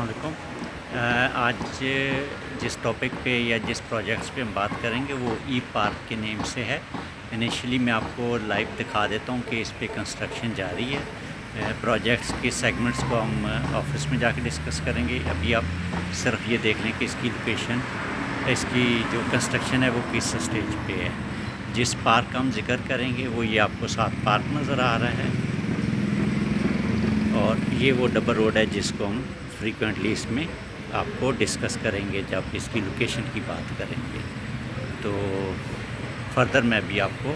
अस्सलाम वालेकुम। आज जिस टॉपिक पे या जिस प्रोजेक्ट्स पे हम बात करेंगे वो ई पार्क के नेम से है। इनिशियली मैं आपको लाइव दिखा देता हूँ कि इस पे कंस्ट्रक्शन जारी है। प्रोजेक्ट्स के सेगमेंट्स को हम ऑफिस में जाके डिस्कस करेंगे। अभी आप सिर्फ ये देख लें कि इसकी लोकेशन, इसकी जो कंस्ट्रक्शन है वो किस स्टेज पे है। जिस पार्क का हम जिक्र करेंगे वो ये आपको साथ पार्क नज़र आ रहा है और ये वो डबल रोड है जिसको हम फ्रीक्वेंटली इसमें आपको डिस्कस करेंगे जब इसकी लोकेशन की बात करेंगे। तो फर्दर मैं भी आपको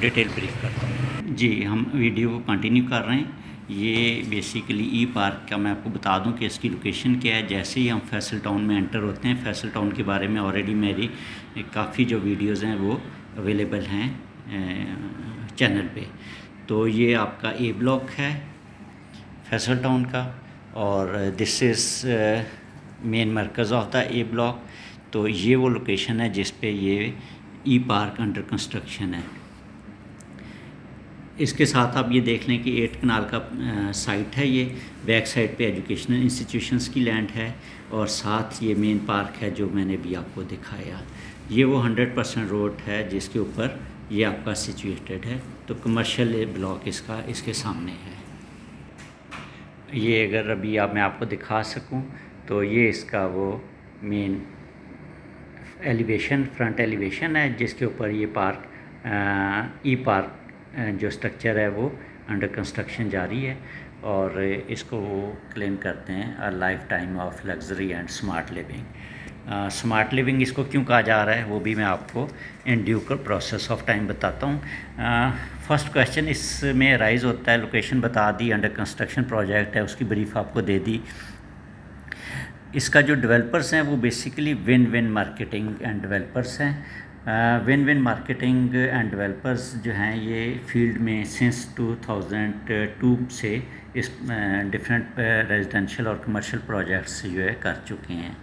डिटेल ब्रीफ करता हूँ। जी, हम वीडियो को कंटिन्यू कर रहे हैं। ये बेसिकली ई पार्क का मैं आपको बता दूं कि इसकी लोकेशन क्या है। जैसे ही हम फैसल टाउन में एंटर होते हैं, फैसल टाउन के बारे में ऑलरेडी मेरी काफ़ी जो वीडियोज़ हैं वो अवेलेबल हैं चैनल पे। तो ये आपका ए ब्लॉक है फैसल टाउन का और दिस इज़ मेन मरकज़ ऑफ द ए ब्लॉक। तो ये वो लोकेशन है जिस पे ये ई पार्क अंडर कंस्ट्रक्शन है। इसके साथ आप ये देख लें कि 8 कनाल का साइट है। ये बैक साइड पे एजुकेशनल इंस्टीट्यूशंस की लैंड है और साथ ये मेन पार्क है जो मैंने भी आपको दिखाया। ये वो 100% रोड है जिसके ऊपर ये आपका सिचुएटेड है। तो कमर्शियल ब्लॉक इसका इसके सामने है। ये अगर अभी मैं आपको दिखा सकूं तो ये इसका वो मेन एलिवेशन, फ्रंट एलिवेशन है जिसके ऊपर ये पार्क ई पार्क जो स्ट्रक्चर है वो अंडर कंस्ट्रक्शन जारी है और इसको वो क्लेम करते हैं a life time of luxury and smart living. Smart living इसको क्यों कहा जा रहा है वो भी मैं आपको in due process of time बताता हूँ। फर्स्ट क्वेश्चन इसमें राइज़ होता है, लोकेशन बता दी, अंडर कंस्ट्रक्शन प्रोजेक्ट है, उसकी ब्रीफ आपको दे दी। इसका जो डेवलपर्स हैं वो basically win win marketing and developers हैं। Win win marketing and developers जो हैं ये फील्ड में सिंस 2002 से इस डिफरेंट रेजिडेंशियल और कमर्शियल प्रोजेक्ट्स जो है कर चुके हैं।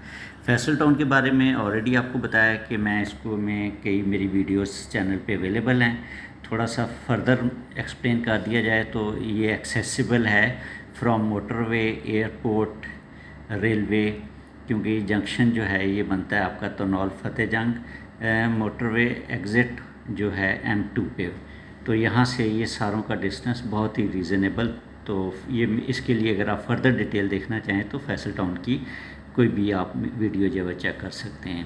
फैसल टाउन के बारे में ऑलरेडी आपको बताया कि मैं इसको कई मेरी वीडियोस चैनल पे अवेलेबल हैं। थोड़ा सा फर्दर एक्सप्लेन कर दिया जाए तो ये एक्सेसिबल है फ्रॉम मोटरवे, एयरपोर्ट, रेलवे, क्योंकि जंक्शन जो है ये बनता है आपका तनौल फतेह जंग, मोटरवे एग्ज़िट जो है M2 पे। तो यहाँ से ये सारों का डिस्टेंस बहुत ही रीज़नेबल। तो ये इसके लिए अगर आप फर्दर डिटेल देखना चाहें तो फैसल टाउन की कोई भी आप वीडियो जो है चेक कर सकते हैं।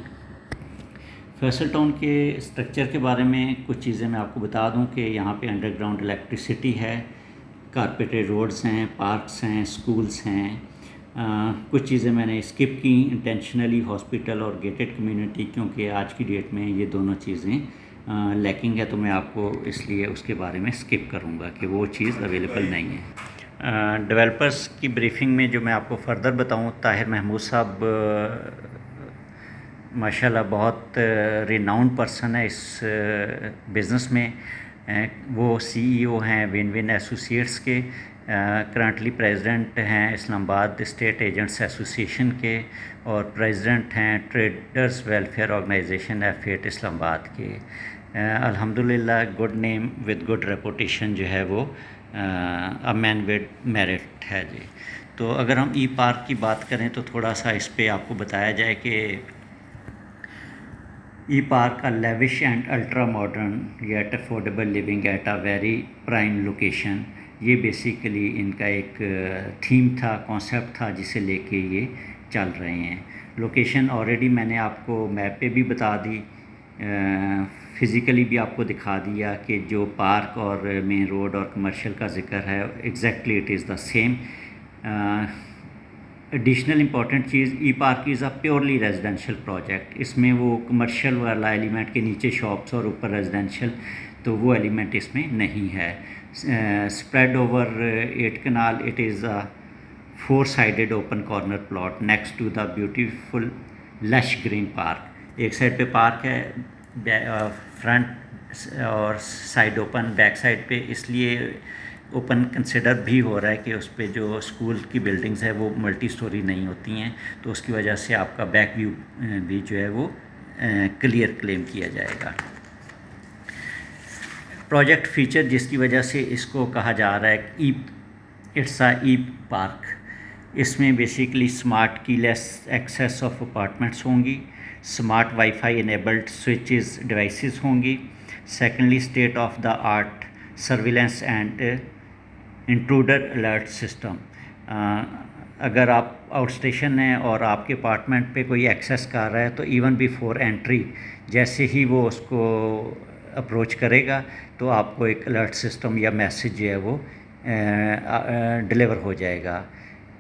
फैसल टाउन के स्ट्रक्चर के बारे में कुछ चीज़ें मैं आपको बता दूं कि यहाँ पे अंडरग्राउंड इलेक्ट्रिसिटी है, कारपेटेड रोड्स हैं, पार्क्स हैं, स्कूल्स हैं। कुछ चीज़ें मैंने स्किप की इंटेंशनली, हॉस्पिटल और गेटेड कम्युनिटी, क्योंकि आज की डेट में ये दोनों चीज़ें लैकिंग है। तो मैं आपको इसलिए उसके बारे में स्किप करूँगा कि वो चीज़ अवेलेबल नहीं है। डेवलपर्स की ब्रीफिंग में जो मैं आपको फर्दर बताऊँ, ताहिर महमूद साहब माशाल्लाह बहुत रिनाउंड पर्सन है इस बिज़नेस में। वो सीईओ हैं विन विन एसोसिएट्स के, करंटली प्रेसिडेंट हैं इस्लामाबाद स्टेट एजेंट्स एसोसिएशन के और प्रेसिडेंट हैं ट्रेडर्स वेलफेयर ऑर्गेनाइजेशन एफेट इस्लामाबाद के। अल्हम्दुलिल्लाह good name with good reputation जो है वो अ मैन विद मेरिट है जी। तो अगर हम ई पार्क की बात करें तो थोड़ा सा इस पे आपको बताया जाए कि E park a lavish and ultra modern yet affordable living at a very prime location. ये बेसिकली इनका एक थीम था, कॉन्सेप्ट था जिसे लेके ये चल रहे हैं। लोकेशन ऑलरेडी मैंने आपको मैप पे भी बता दी, फ़िज़िकली भी आपको दिखा दिया कि जो पार्क और मेन रोड और कमर्शियल का जिक्र है exactly it is the same. Additional important cheese, E park is a purely residential project. इसमें वो कमर्शियल वाला एलिमेंट के नीचे शॉप्स और ऊपर रेजिडेंशियल, तो वो एलिमेंट इसमें नहीं है। Spread over 8 kanal, it is a 4 sided open corner plot next to the beautiful lush green park. एक साइड पे पार्क है, फ्रंट और साइड ओपन, बैक साइड पे इसलिए ओपन कंसिडर भी हो रहा है कि उस पे जो स्कूल की बिल्डिंग्स है वो मल्टी स्टोरी नहीं होती हैं, तो उसकी वजह से आपका बैक व्यू भी जो है वो क्लियर क्लेम किया जाएगा। प्रोजेक्ट फीचर जिसकी वजह से इसको कहा जा रहा है इट्स अ ई पार्क। इसमें basically smart keyless access of apartments होंगी, smart WiFi enabled switches devices होंगी। Secondly state of the art surveillance and intruder alert system. अगर आप आउट स्टेशन हैं और आपके अपार्टमेंट पे कोई एक्सेस कर रहा है तो इवन बिफोर एंट्री जैसे ही वो उसको अप्रोच करेगा तो आपको एक अलर्ट सिस्टम या मैसेज जो है वो डिलीवर हो जाएगा।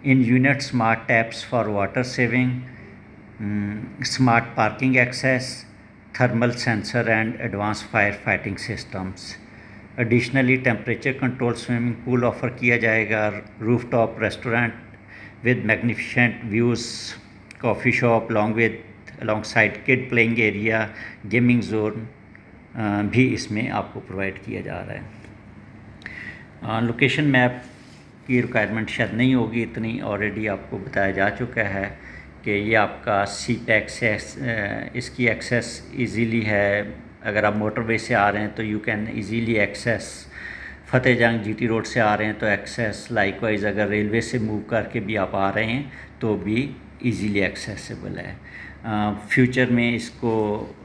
In unit smart taps for water saving, smart parking access, thermal sensor and advance fire fighting systems. Additionally temperature control swimming pool offer किया जाएगा। Rooftop restaurant with magnificent views, coffee shop alongside kid playing area, gaming zone भी इसमें आपको provide किया जा रहा है। Location map की रिक्वायरमेंट शायद नहीं होगी इतनी, ऑलरेडी आपको बताया जा चुका है कि ये आपका सी पैक से इसकी एक्सेस इजीली है। अगर आप मोटरवे से आ रहे हैं तो यू कैन इजीली एक्सेस, फतेह जंग जीटी रोड से आ रहे हैं तो एक्सेस, लाइकवाइज अगर रेलवे से मूव करके भी आप आ रहे हैं तो भी इजीली एक्सेसिबल है। फ्यूचर में इसको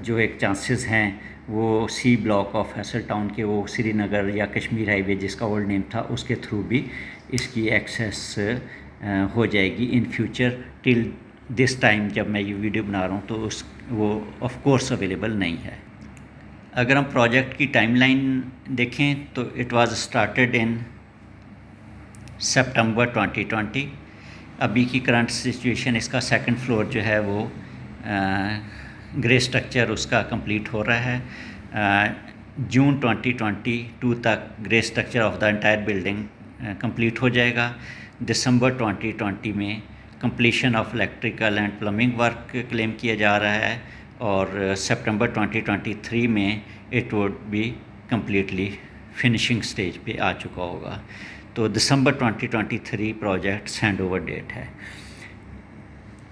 जो एक चांसेस हैं वो सी ब्लॉक ऑफ हैसल टाउन के वो श्रीनगर या कश्मीर हाईवे जिसका ओल्ड नेम था उसके थ्रू भी इसकी एक्सेस हो जाएगी in future. Till this time जब मैं ये वीडियो बना रहा हूँ तो वो ऑफ कोर्स अवेलेबल नहीं है। अगर हम प्रोजेक्ट की टाइमलाइन देखें तो इट वाज स्टार्टेड इन सितंबर 2020। अभी की करंट सिचुएशन इसका सेकंड फ्लोर जो है वो ग्रे स्ट्रक्चर उसका कंप्लीट हो रहा है। जून 2022 तक grey structure of the entire building complete हो जाएगा। दिसंबर 2020 में completion of electrical and plumbing work claim किया जा रहा है और सितंबर 2023 में it would be completely finishing stage पे आ चुका होगा। तो दिसंबर 2023 प्रोजेक्ट हैंड ओवर डेट है।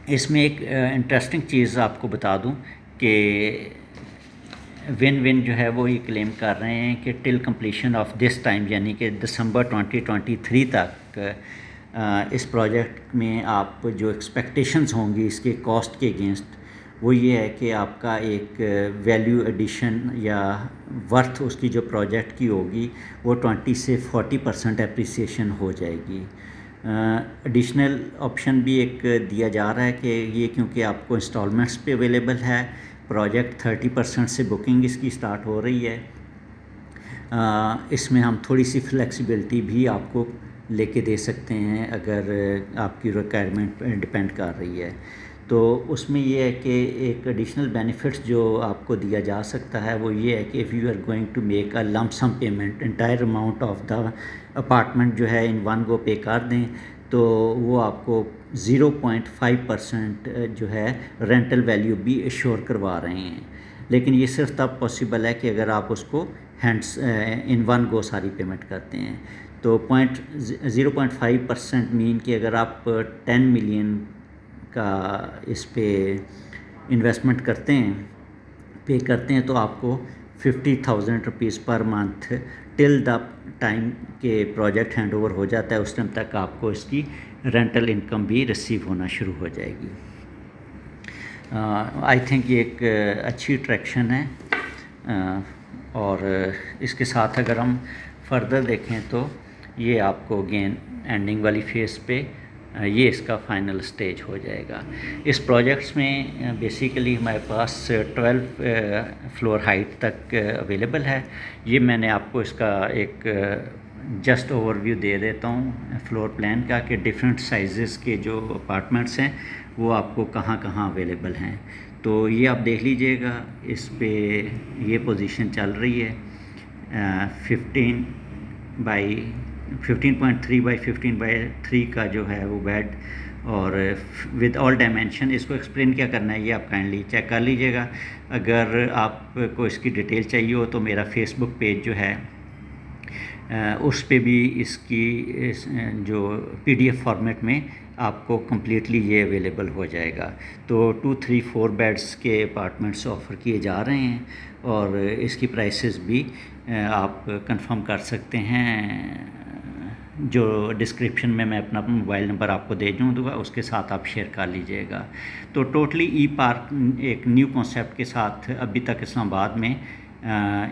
इसमें एक इंटरेस्टिंग चीज़ आपको बता दूं कि विन विन जो है वो ये क्लेम कर रहे हैं कि till completion of this time यानी कि दिसंबर 2023 तक इस प्रोजेक्ट में आप जो एक्सपेक्टेशंस होंगी इसके कॉस्ट के अगेंस्ट वो ये है कि आपका एक वैल्यू एडिशन या वर्थ उसकी जो प्रोजेक्ट की होगी वो 20 से 40% एप्रिसिएशन हो जाएगी। एडिशनल ऑप्शन भी एक दिया जा रहा है कि ये क्योंकि आपको इंस्टॉलमेंट्स पे अवेलेबल है, प्रोजेक्ट 30% से बुकिंग इसकी स्टार्ट हो रही है। इसमें हम थोड़ी सी फ्लेक्सिबिलिटी भी आपको लेके दे सकते हैं अगर आपकी रिक्वायरमेंट डिपेंड कर रही है। तो उसमें ये है कि एक एडिशनल बेनिफिट्स जो आपको दिया जा सकता है वो ये है कि if you are going to make a lump sum payment entire amount of the apartment जो है इन वन गो पे कर दें तो वो आपको 0.5% जो है रेंटल वैल्यू भी एश्योर करवा रहे हैं। लेकिन ये सिर्फ तब पॉसिबल है कि अगर आप उसको हैंड्स इन वन गो सारी पेमेंट करते हैं। तो 0.5% मीन कि अगर आप 10 मिलियन का इस पे इन्वेस्टमेंट करते हैं, पे करते हैं तो आपको 50,000 rupees per month till the time के प्रोजेक्ट हैंड ओवर हो जाता है उस टाइम तक आपको इसकी रेंटल इनकम भी रिसीव होना शुरू हो जाएगी। आई थिंक ये एक अच्छी अट्रैक्शन है। और इसके साथ अगर हम फर्दर देखें तो ये आपको अगेन एंडिंग वाली फेज़ पे ये इसका फाइनल स्टेज हो जाएगा। इस प्रोजेक्ट्स में बेसिकली हमारे पास 12 फ्लोर हाइट तक अवेलेबल है। ये मैंने आपको इसका एक जस्ट ओवरव्यू दे देता हूँ फ्लोर प्लान का कि डिफरेंट साइज़ेस के जो अपार्टमेंट्स हैं वो आपको कहाँ कहाँ अवेलेबल हैं। तो ये आप देख लीजिएगा, इस पे ये पोजीशन चल रही है 15.3x15 का जो है वो बेड और विद ऑल डायमेंशन। इसको एक्सप्लेन क्या करना है ये आप काइंडली चेक कर लीजिएगा। अगर आपको इसकी डिटेल चाहिए हो तो मेरा फेसबुक पेज जो है उस पे भी इसकी जो PDF फॉर्मेट में आपको कम्प्लीटली ये अवेलेबल हो जाएगा। तो 2, 3, 4 बेड्स के अपार्टमेंट्स ऑफ़र किए जा रहे हैं और इसकी प्राइसेस भी आप कंफर्म कर सकते हैं जो डिस्क्रिप्शन में मैं अपना मोबाइल नंबर आपको दे दूँगा, उसके साथ आप शेयर कर लीजिएगा। तो टोटली ई पार्क एक न्यू कॉन्सेप्ट के साथ अभी तक इस्लामाबाद में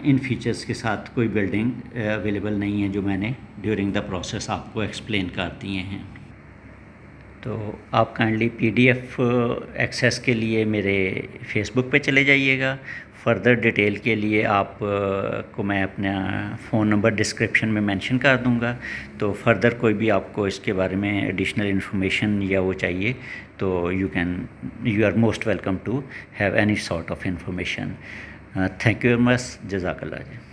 इन फीचर्स के साथ कोई बिल्डिंग अवेलेबल नहीं है जो मैंने ड्यूरिंग द प्रोसेस आपको एक्सप्लेन कर दिए हैं। तो आप काइंडली पीडीएफ एक्सेस के लिए मेरे फेसबुक पे चले जाइएगा। फ़र्दर डिटेल के लिए आप को मैं अपना फ़ोन नंबर डिस्क्रिप्शन में मेंशन कर दूंगा। तो फ़र्दर कोई भी आपको इसके बारे में एडिशनल इन्फॉर्मेशन या वो चाहिए तो you are most welcome to have any sort of information. Thank you very much. जज़ाकल्लाह जी।